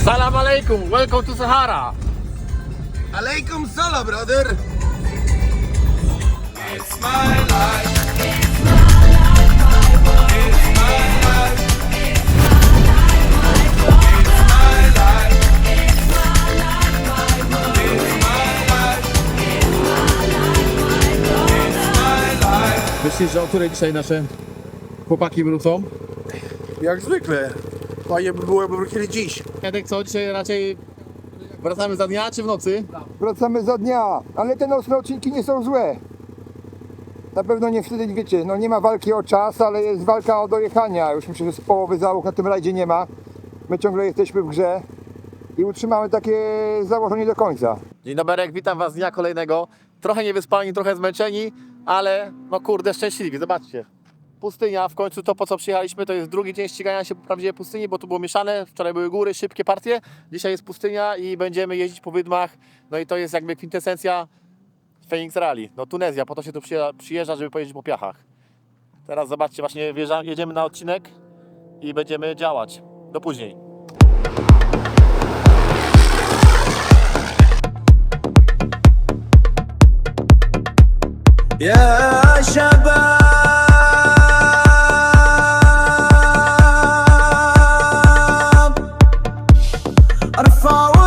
Salam alaikum, welcome to Sahara. Alaikum salam, brother. It's my life. Myślisz, że o której dzisiaj nasze chłopaki wrócą? Jak zwykle. Fajnie by było, jakby wrócili dziś. Jadek, co? Dzisiaj raczej wracamy za dnia czy w nocy? Wracamy za dnia, ale te nocne odcinki nie są złe. Na pewno nie wtedy, wiecie, no nie ma walki o czas, ale jest walka o dojechania. Już myślę, że z połowy załóg na tym rajdzie nie ma. My ciągle jesteśmy w grze i utrzymamy takie założenie do końca. Dzień dobry, witam was z dnia kolejnego. Trochę niewyspani, trochę zmęczeni, ale no kurde, szczęśliwi. Zobaczcie. Pustynia, w końcu to po co przyjechaliśmy, to jest drugi dzień ścigania się po prawdziwej pustyni, bo tu było mieszane, wczoraj były góry, szybkie partie, dzisiaj jest pustynia i będziemy jeździć po wydmach, no i to jest jakby kwintesencja Phoenix Rally, no Tunezja, po to się tu przyjeżdża, żeby pojeździć po piachach. Teraz zobaczcie, właśnie jedziemy na odcinek i będziemy działać. Do później. يا شباب ارفعوا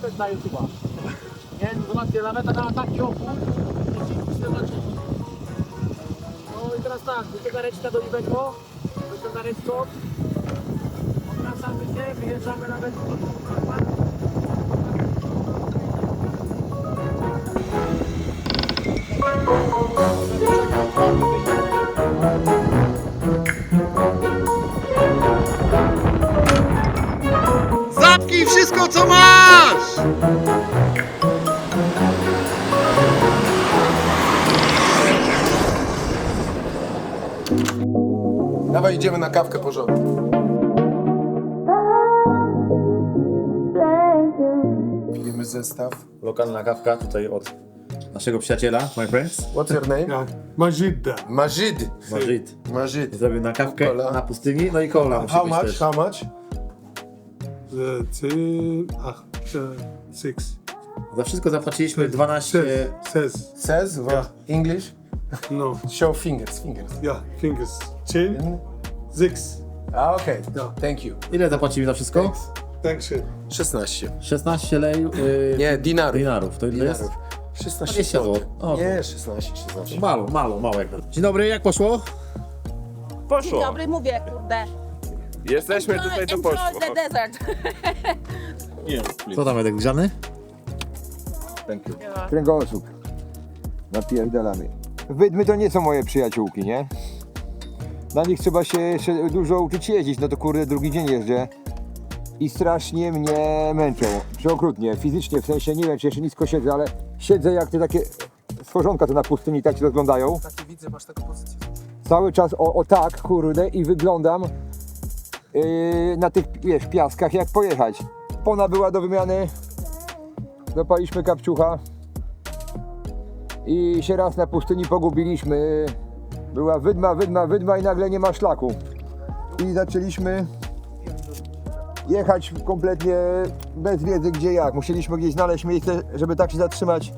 content na YouTube'a. Nie, zobaczcie, laweta dała taki opór. No i teraz tak, wyciągareczka do Iwego, wyciągareczką. Odwracamy się, wyjeżdżamy nawet do Zapnij wszystko, co masz! Dawaj, idziemy na kawkę porządku. Pijemy zestaw. Lokalna kawka tutaj od naszego przyjaciela, my friends. What's your name? Ja, Majid. Majid. Majid. Majid. Zrobił na kawkę Cola. na pustyni, no i cola musi How być much? też. How much? 10, 6. Za wszystko zapłaciliśmy 12... Says. Says? What? English? No. Show fingers. Yeah, fingers. 10, 6. A, okej. No. Thank you. Ile zapłacili za wszystko? Thanks, shit. 16. 16 Nie, dinarów. dinarów. To ile jest? 16 20 zł. zł. O, Nie, 16. mało jak na. Dzień dobry, jak poszło? Dzień dobry, mówię, kurde. Jesteśmy tutaj, to poszło. Enjoy the desert. Co tam, Edek, grzany? Kręgosłup. Napierdalamy. Wydmy to nie są moje przyjaciółki, nie? Na nich trzeba się jeszcze dużo uczyć jeździć, no to kurde drugi dzień jeżdżę. I strasznie mnie męczą. Przeokrutnie, fizycznie, w sensie nie wiem czy jeszcze nisko siedzę, ale siedzę jak te takie stworzonka to na pustyni, tak się rozglądają. Taki widzę, masz taką pozycję. Cały czas o tak, kurde, i wyglądam na tych, wiesz, piaskach jak pojechać. Pona była do wymiany, dopaliśmy kapciucha i się raz na pustyni pogubiliśmy. Była wydma i nagle nie ma szlaku. I zaczęliśmy jechać kompletnie bez wiedzy gdzie jak. Musieliśmy gdzieś znaleźć miejsce, żeby tak się zatrzymać,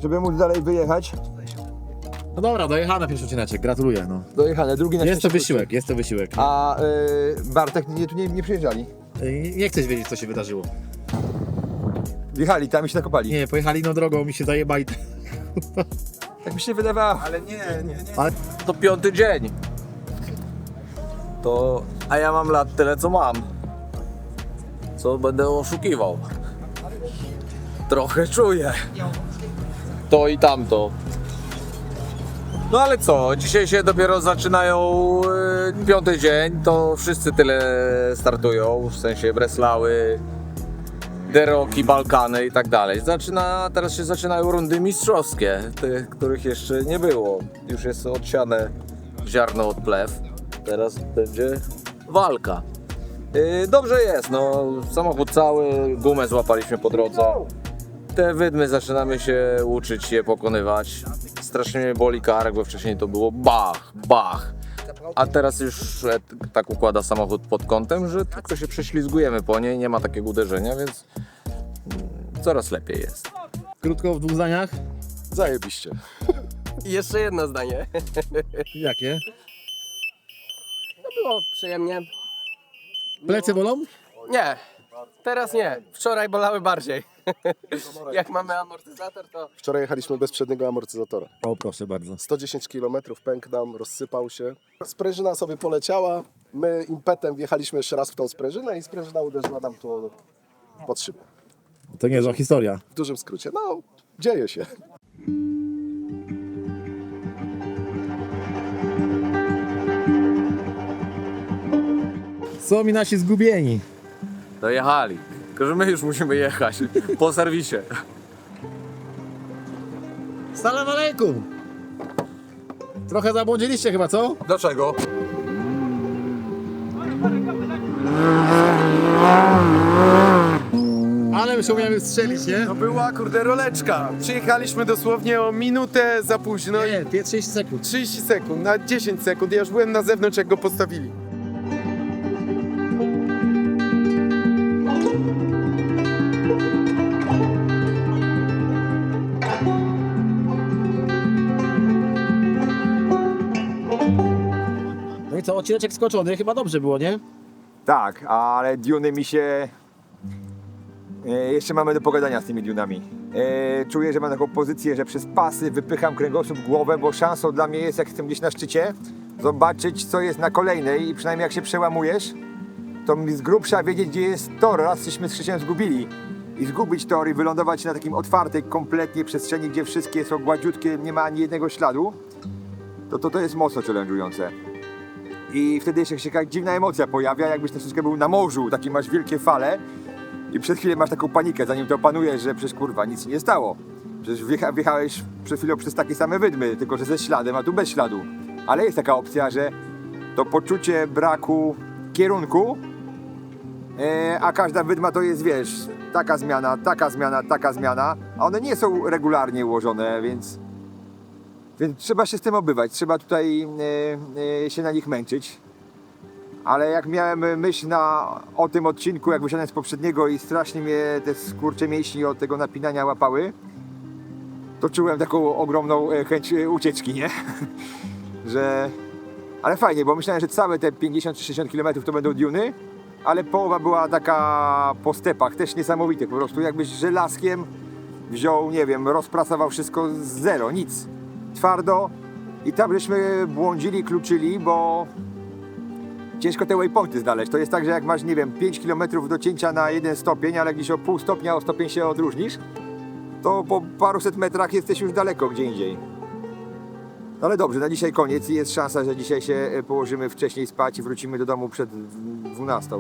żeby móc dalej wyjechać. No dobra, dojechałem pierwszy odcineczek, gratuluję. No. Dojechane, drugi na Jest to szczęście wysiłek. A Bartek tu nie przyjeżdżali. Nie chcesz wiedzieć, co się wydarzyło. Wjechali tam i się nakopali. Nie, pojechali inną drogą, mi się zajebali. Tak mi się wydawało. To 5. dzień. A ja mam lat tyle, co mam. Co będę oszukiwał. Trochę czuję. To i tamto. No ale co, dzisiaj się dopiero zaczynają 5. dzień, to wszyscy tyle startują, w sensie Breslały, Deroki, Balkany i tak dalej. Teraz się zaczynają rundy mistrzowskie, tych, których jeszcze nie było. Już jest odsiane ziarno od plew. Teraz będzie walka. Dobrze jest, no samochód cały, gumę złapaliśmy po drodze. Te wydmy zaczynamy się uczyć je pokonywać. Strasznie mnie boli kark, bo wcześniej to było bach, bach. A teraz już tak układa samochód pod kątem, że tylko się prześlizgujemy po niej, nie ma takiego uderzenia, więc coraz lepiej jest. Krótko, w 2 zdaniach. Zajebiście. I jeszcze jedno zdanie. Jakie? Było przyjemnie. Plecy bolą? Nie, teraz nie. Wczoraj bolały bardziej. Jak mamy amortyzator, to Wczoraj jechaliśmy bez przedniego amortyzatora. O, proszę bardzo. 110 km pękł nam, rozsypał się. Sprężyna sobie poleciała. My impetem wjechaliśmy jeszcze raz w tą sprężynę i sprężyna uderzyła nam tu pod szybę. To niezła historia. W dużym skrócie. No, dzieje się. Są mi nasi zgubieni. Dojechali, tylko że my już musimy jechać po serwisie. Salam alejkum. Trochę zabłądziliście chyba, co? Dlaczego? Ale my się umiemy strzelić, nie? To była kurde roleczka. Przyjechaliśmy dosłownie o minutę za późno i Nie, 30 sekund. 30 sekund, na 10 sekund. Ja już byłem na zewnątrz, jak go postawili. No i co, odcineczek skoczony, chyba dobrze było, nie? Tak, ale Duny mi się Jeszcze mamy do pogadania z tymi dunami. Czuję, że mam taką pozycję, że przez pasy wypycham kręgosłup, głowę, bo szansą dla mnie jest, jak jestem gdzieś na szczycie, zobaczyć, co jest na kolejnej i przynajmniej jak się przełamujesz, to mi z grubsza wiedzieć, gdzie jest tor. Raz żeśmy z Krzysiem zgubili. I zgubić tor i wylądować na takim otwartej kompletnie przestrzeni, gdzie wszystkie są gładziutkie, nie ma ani jednego śladu, to jest mocno challenge'ujące. I wtedy jeszcze się jakaś dziwna emocja pojawia, jakbyś troszeczkę był na morzu, takie masz wielkie fale i przez chwilę masz taką panikę, zanim to opanujesz, że przecież kurwa nic się nie stało. Przecież wjechałeś przed chwilą przez takie same wydmy, tylko że ze śladem, a tu bez śladu. Ale jest taka opcja, że to poczucie braku kierunku, a każda wydma to jest, wiesz, taka zmiana, taka zmiana, taka zmiana, a one nie są regularnie ułożone, więc trzeba się z tym obywać, trzeba tutaj się na nich męczyć. Ale jak miałem myśl o tym odcinku, jak wysiadłem z poprzedniego i strasznie mnie te skurcze mięśni od tego napinania łapały, to czułem taką ogromną chęć ucieczki, nie? Ale fajnie, bo myślałem, że całe te 50 czy 60 km to będą duny, ale połowa była taka po stepach, też niesamowite, po prostu jakbyś żelazkiem wziął, nie wiem, rozpracował wszystko z zero, nic. Twardo i tam żeśmy błądzili, kluczyli, bo ciężko te waypointy znaleźć. To jest tak, że jak masz, nie wiem, 5 km do cięcia na 1 stopień, ale gdzieś o pół stopnia, o stopień się odróżnisz, to po paruset metrach jesteś już daleko gdzie indziej. No ale dobrze, na dzisiaj koniec i jest szansa, że dzisiaj się położymy wcześniej spać i wrócimy do domu przed 12.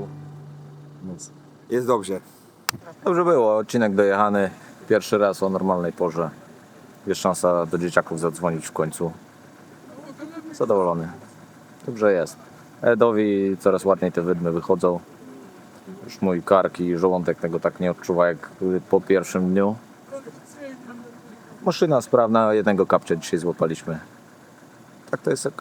Więc jest dobrze. Dobrze było, odcinek dojechany. Pierwszy raz o normalnej porze. Jest szansa do dzieciaków zadzwonić w końcu. Zadowolony. Dobrze jest. Edowi coraz ładniej te wydmy wychodzą. Już mój kark i żołądek tego tak nie odczuwa jak po pierwszym dniu. Maszyna sprawna, jednego kapcia dzisiaj złapaliśmy. Tak to jest ok.